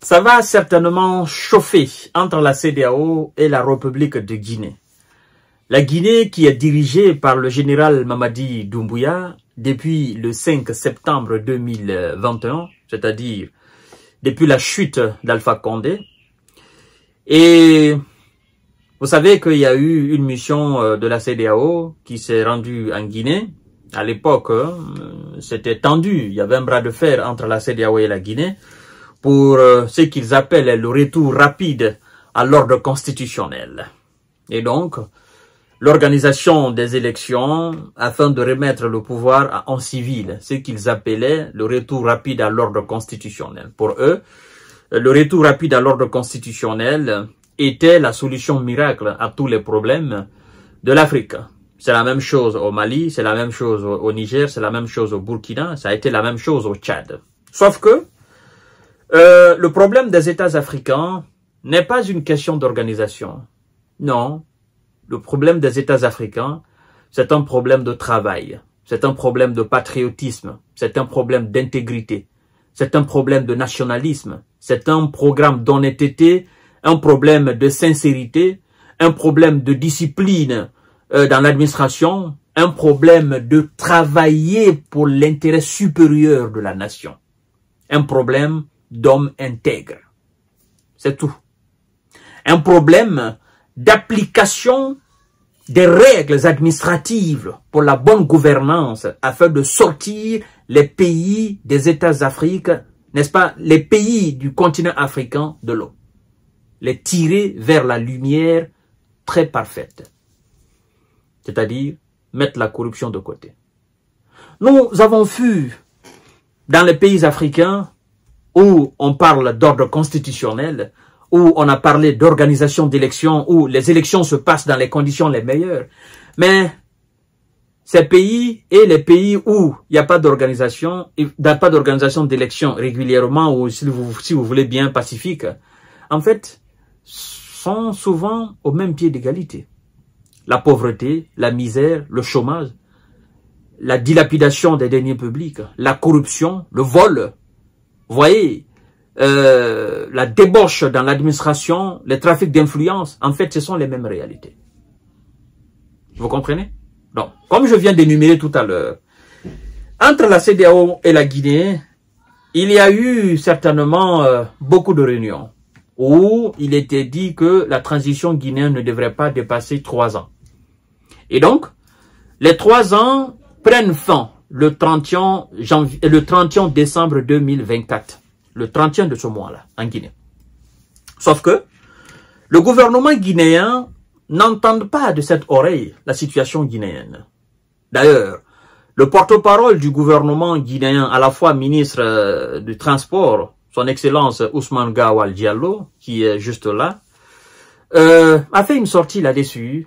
Ça va certainement chauffer entre la CEDEAO et la République de Guinée. La Guinée, qui est dirigée par le général Mamadi Doumbouya depuis le 5 septembre 2021, c'est-à-dire depuis la chute d'Alpha Condé. Et vous savez qu'il y a eu une mission de la CEDEAO qui s'est rendue en Guinée. À l'époque, c'était tendu, il y avait un bras de fer entre la CEDEAO et la Guinée pour ce qu'ils appellent le retour rapide à l'ordre constitutionnel. Et donc, l'organisation des élections afin de remettre le pouvoir en civil, ce qu'ils appelaient le retour rapide à l'ordre constitutionnel. Pour eux, le retour rapide à l'ordre constitutionnel était la solution miracle à tous les problèmes de l'Afrique. C'est la même chose au Mali, c'est la même chose au Niger, c'est la même chose au Burkina, ça a été la même chose au Tchad. Sauf que le problème des États africains n'est pas une question d'organisation. Non, le problème des États africains, c'est un problème de travail, c'est un problème de patriotisme, c'est un problème d'intégrité, c'est un problème de nationalisme, c'est un programme d'honnêteté, un problème de sincérité, un problème de discipline dans l'administration, un problème de travailler pour l'intérêt supérieur de la nation, un problème d'homme intègre. C'est tout. Un problème d'application des règles administratives pour la bonne gouvernance afin de sortir les pays des États d'Afrique, n'est-ce pas, les pays du continent africain de l'eau. Les tirer vers la lumière très parfaite. C'est-à-dire mettre la corruption de côté. Nous avons vu dans les pays africains où on parle d'ordre constitutionnel, où on a parlé d'organisation d'élections, où les élections se passent dans les conditions les meilleures. Mais ces pays et les pays où il n'y a pas d'organisation, d'élections régulièrement, ou si vous voulez bien pacifique, en fait, sont souvent au même pied d'égalité. La pauvreté, la misère, le chômage, la dilapidation des deniers publics, la corruption, le vol, vous voyez, la débauche dans l'administration, les trafics d'influence, en fait, ce sont les mêmes réalités. Vous comprenez? Donc, comme je viens d'énumérer tout à l'heure, entre la CEDEAO et la Guinée, il y a eu certainement beaucoup de réunions où il était dit que la transition guinéenne ne devrait pas dépasser 3 ans. Et donc, les 3 ans prennent fin le 31 décembre 2024. Le 31 de ce mois-là, en Guinée. Sauf que le gouvernement guinéen n'entend pas de cette oreille la situation guinéenne. D'ailleurs, le porte-parole du gouvernement guinéen, à la fois ministre du Transport, son Excellence Ousmane Gawal Diallo, qui est juste là, a fait une sortie là-dessus.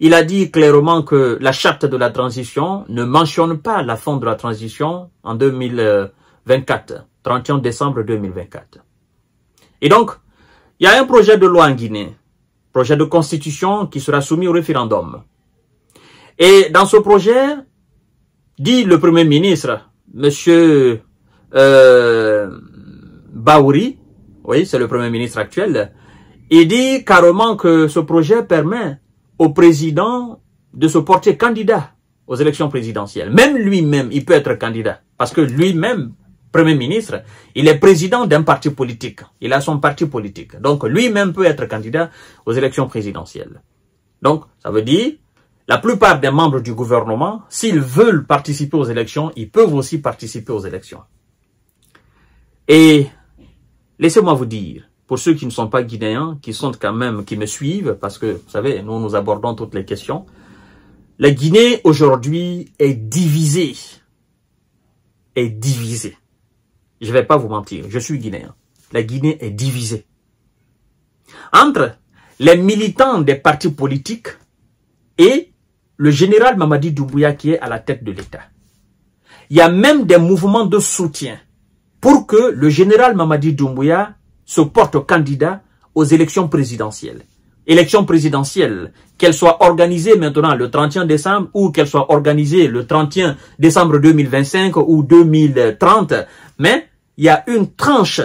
Il a dit clairement que la charte de la transition ne mentionne pas la fin de la transition en 2024, 31 décembre 2024. Et donc, il y a un projet de loi en Guinée, projet de constitution qui sera soumis au référendum. Et dans ce projet, dit le Premier ministre, Monsieur Baouri, oui, c'est le Premier ministre actuel, il dit carrément que ce projet permet au président de se porter candidat aux élections présidentielles. Même lui-même, il peut être candidat. Parce que lui-même, Premier ministre, il est président d'un parti politique. Il a son parti politique. Donc, lui-même peut être candidat aux élections présidentielles. Donc, ça veut dire, la plupart des membres du gouvernement, s'ils veulent participer aux élections, ils peuvent aussi participer aux élections. Et, laissez-moi vous dire, pour ceux qui ne sont pas guinéens, qui sont quand même, qui me suivent, parce que, vous savez, nous abordons toutes les questions, la Guinée, aujourd'hui, est divisée. Est divisée. Je ne vais pas vous mentir, je suis guinéen. La Guinée est divisée. Entre les militants des partis politiques et le général Mamadi Doumbouya qui est à la tête de l'État. Il y a même des mouvements de soutien pour que le général Mamadi Doumbouya se porte candidat aux élections présidentielles. Élections présidentielles, qu'elles soient organisées maintenant le 31 décembre ou qu'elles soient organisées le 31 décembre 2025 ou 2030, mais il y a une tranche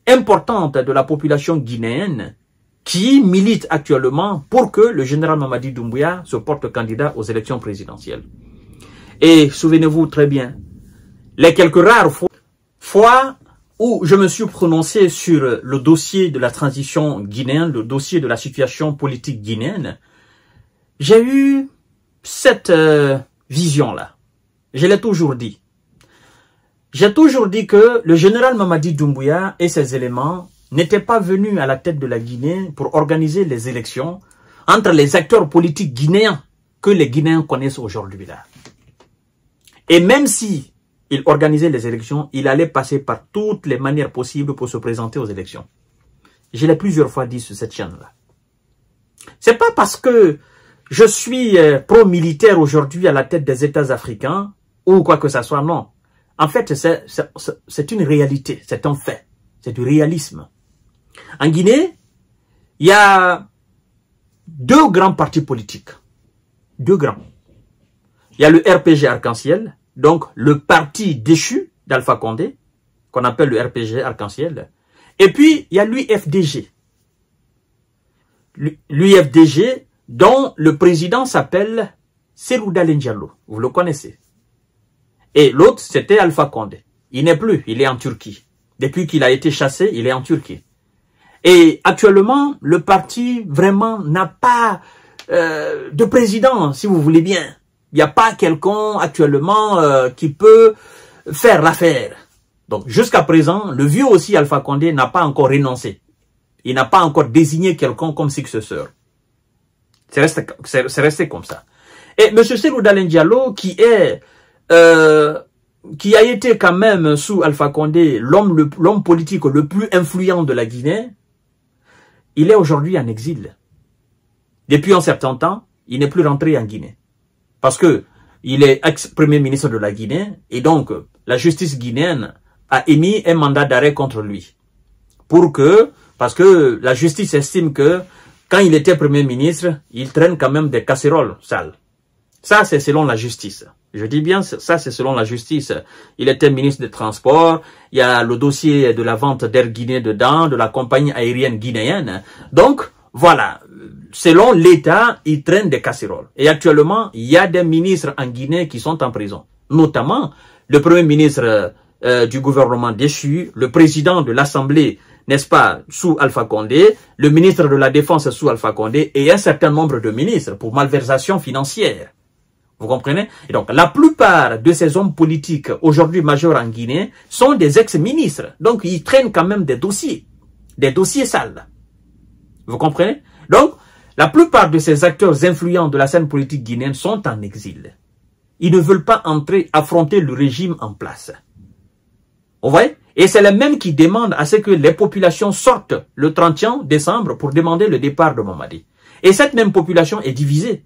importante de la population guinéenne qui milite actuellement pour que le général Mamadi Doumbouya se porte candidat aux élections présidentielles. Et souvenez-vous très bien, les quelques rares fois où je me suis prononcé sur le dossier de la transition guinéenne, le dossier de la situation politique guinéenne, j'ai eu cette vision-là. Je l'ai toujours dit. J'ai toujours dit que le général Mamadi Doumbouya et ses éléments n'étaient pas venus à la tête de la Guinée pour organiser les élections entre les acteurs politiques guinéens que les Guinéens connaissent aujourd'hui là. Et même si il organisait les élections, il allait passer par toutes les manières possibles pour se présenter aux élections. Je l'ai plusieurs fois dit sur cette chaîne-là. C'est pas parce que je suis pro-militaire aujourd'hui à la tête des États africains ou quoi que ce soit, non. En fait, c'est une réalité, c'est un fait, c'est du réalisme. En Guinée, il y a deux grands partis politiques. Deux grands. Il y a le RPG Arc-en-Ciel, donc le parti déchu d'Alpha Condé, qu'on appelle le RPG Arc-en-Ciel. Et puis, il y a l'UFDG. L'UFDG, dont le président s'appelle Cellou Dalein Diallo. Vous le connaissez. Et l'autre, c'était Alpha Condé. Il n'est plus, il est en Turquie. Depuis qu'il a été chassé, il est en Turquie. Et actuellement, le parti vraiment n'a pas de président, si vous voulez bien. Il n'y a pas quelqu'un actuellement qui peut faire l'affaire. Donc jusqu'à présent, le vieux aussi Alpha Condé n'a pas encore renoncé. Il n'a pas encore désigné quelqu'un comme successeur. C'est resté comme ça. Et M. Cellou Dalein Diallo, qui a été quand même sous Alpha Condé l'homme politique le plus influent de la Guinée, il est aujourd'hui en exil. Depuis un certain temps, il n'est plus rentré en Guinée. Parce que il est ex-premier ministre de la Guinée et donc la justice guinéenne a émis un mandat d'arrêt contre lui. Parce que la justice estime que quand il était premier ministre, il traîne quand même des casseroles sales. Ça, c'est selon la justice. Je dis bien, ça, c'est selon la justice. Il était ministre des Transports. Il y a le dossier de la vente d'Air Guinée dedans, de la compagnie aérienne guinéenne. Donc, voilà. Selon l'État, il traîne des casseroles. Et actuellement, il y a des ministres en Guinée qui sont en prison. Notamment, le premier ministre du gouvernement déchu, le président de l'Assemblée, n'est-ce pas, sous Alpha Condé, le ministre de la Défense sous Alpha Condé et un certain nombre de ministres pour malversation financière. Vous comprenez? Et donc, la plupart de ces hommes politiques, aujourd'hui majeurs en Guinée, sont des ex-ministres. Donc, ils traînent quand même des dossiers sales. Vous comprenez? Donc, la plupart de ces acteurs influents de la scène politique guinéenne sont en exil. Ils ne veulent pas affronter le régime en place. Vous voyez? Et c'est les mêmes qui demandent à ce que les populations sortent le 31 décembre pour demander le départ de Mamadi. Et cette même population est divisée.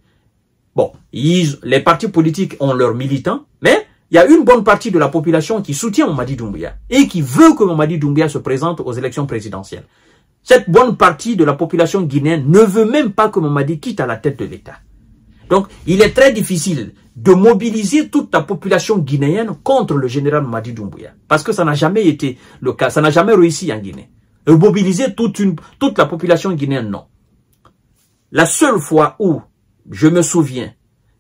Bon, les partis politiques ont leurs militants, mais il y a une bonne partie de la population qui soutient Mamadi Doumbouya et qui veut que Mamadi Doumbouya se présente aux élections présidentielles. Cette bonne partie de la population guinéenne ne veut même pas que Mamadi quitte à la tête de l'État. Donc, il est très difficile de mobiliser toute la population guinéenne contre le général Mamadi Doumbouya. Parce que ça n'a jamais été le cas, ça n'a jamais réussi en Guinée. Mobiliser toute la population guinéenne, non. La seule fois où je me souviens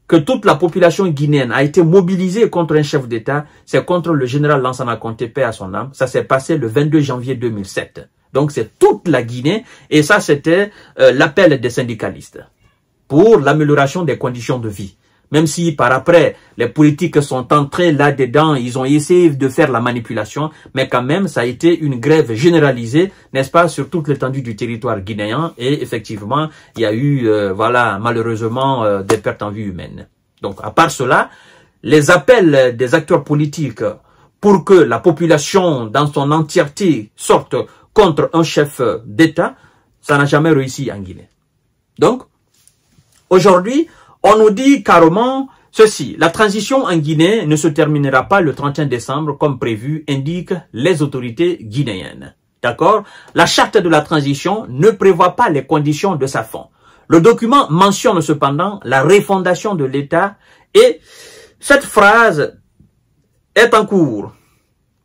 que toute la population guinéenne a été mobilisée contre un chef d'État, c'est contre le général Lansana Conté, paix à son âme. Ça s'est passé le 22 janvier 2007. Donc c'est toute la Guinée et ça c'était l'appel des syndicalistes pour l'amélioration des conditions de vie. Même si par après, les politiques sont entrés là-dedans, ils ont essayé de faire la manipulation, mais quand même, ça a été une grève généralisée, n'est-ce pas, sur toute l'étendue du territoire guinéen, et effectivement, il y a eu, voilà, malheureusement, des pertes en vie humaine. Donc, à part cela, les appels des acteurs politiques pour que la population, dans son entièreté, sorte contre un chef d'État, ça n'a jamais réussi en Guinée. Donc, aujourd'hui, on nous dit carrément ceci, la transition en Guinée ne se terminera pas le 31 décembre comme prévu, indiquent les autorités guinéennes. D'accord? La charte de la transition ne prévoit pas les conditions de sa fin. Le document mentionne cependant la refondation de l'État et cette phrase est en cours.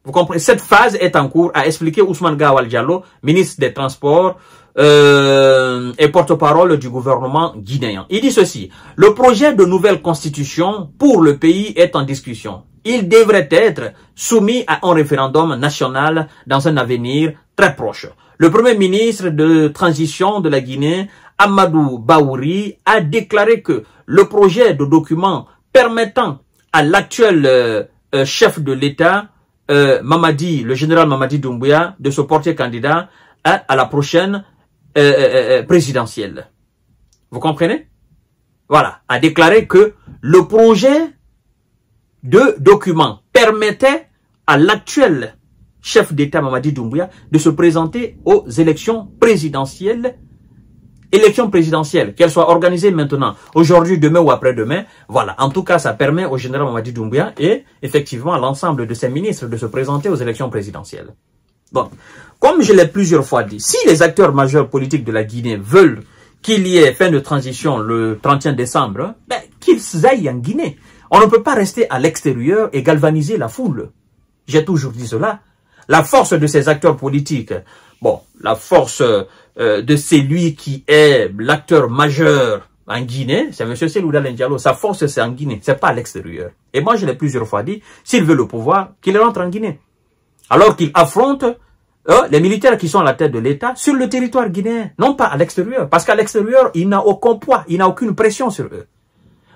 Vous comprenez? Cette phase est en cours, a expliqué Ousmane Gawal Diallo, ministre des Transports et porte-parole du gouvernement guinéen. Il dit ceci: le projet de nouvelle constitution pour le pays est en discussion. Il devrait être soumis à un référendum national dans un avenir très proche. Le premier ministre de transition de la Guinée, Amadou Baouri, a déclaré que le projet de document permettant à l'actuel chef de l'État, le général Mamadi Doumbouya, de se porter candidat à la prochaine présidentielle. Vous comprenez? Voilà, a déclaré que le projet de document permettait à l'actuel chef d'État Mamadi Doumbouya de se présenter aux élections présidentielles, qu'elles soient organisées maintenant, aujourd'hui, demain ou après-demain. Voilà, en tout cas, ça permet au général Mamadi Doumbouya et effectivement à l'ensemble de ses ministres de se présenter aux élections présidentielles. Bon, comme je l'ai plusieurs fois dit, si les acteurs majeurs politiques de la Guinée veulent qu'il y ait fin de transition le 31 décembre, ben, qu'ils aillent en Guinée. On ne peut pas rester à l'extérieur et galvaniser la foule. J'ai toujours dit cela. La force de ces acteurs politiques, bon, la force de celui qui est l'acteur majeur en Guinée, c'est M. Selouda Diallo. Sa force, c'est en Guinée, c'est pas à l'extérieur. Et moi, je l'ai plusieurs fois dit, s'il veut le pouvoir, qu'il rentre en Guinée. Alors qu'il affronte les militaires qui sont à la tête de l'État sur le territoire guinéen, non pas à l'extérieur. Parce qu'à l'extérieur, il n'a aucun poids, il n'a aucune pression sur eux.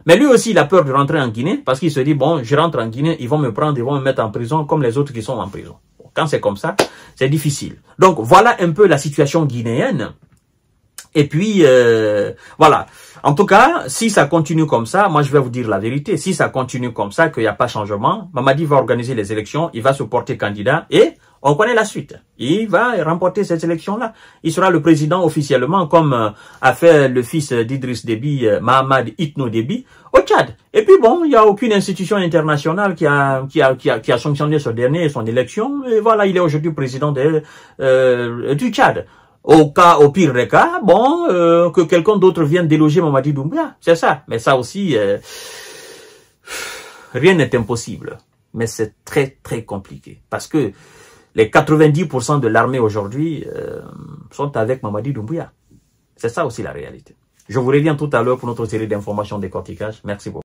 Mais lui aussi, il a peur de rentrer en Guinée parce qu'il se dit, bon, je rentre en Guinée, ils vont me prendre, ils vont me mettre en prison comme les autres qui sont en prison. Quand c'est comme ça, c'est difficile. Donc, voilà un peu la situation guinéenne. Et puis, voilà. En tout cas, si ça continue comme ça, moi je vais vous dire la vérité. Si ça continue comme ça, qu'il n'y a pas de changement, Mamadi va organiser les élections, il va se porter candidat et on connaît la suite. Il va remporter cette élection-là. Il sera le président officiellement, comme a fait le fils d'Idriss Déby, Mahamad Itno Déby, au Tchad. Et puis bon, il n'y a aucune institution internationale qui a sanctionné ce dernier, son élection. Et voilà, il est aujourd'hui président du Tchad. Au pire des cas, bon, que quelqu'un d'autre vienne déloger Mamadi Doumbouya. C'est ça. Mais ça aussi, rien n'est impossible. Mais c'est très, très compliqué. Parce que les 90% de l'armée aujourd'hui sont avec Mamadi Doumbouya. C'est ça aussi la réalité. Je vous reviens tout à l'heure pour notre série d'informations décortiquage. Merci beaucoup.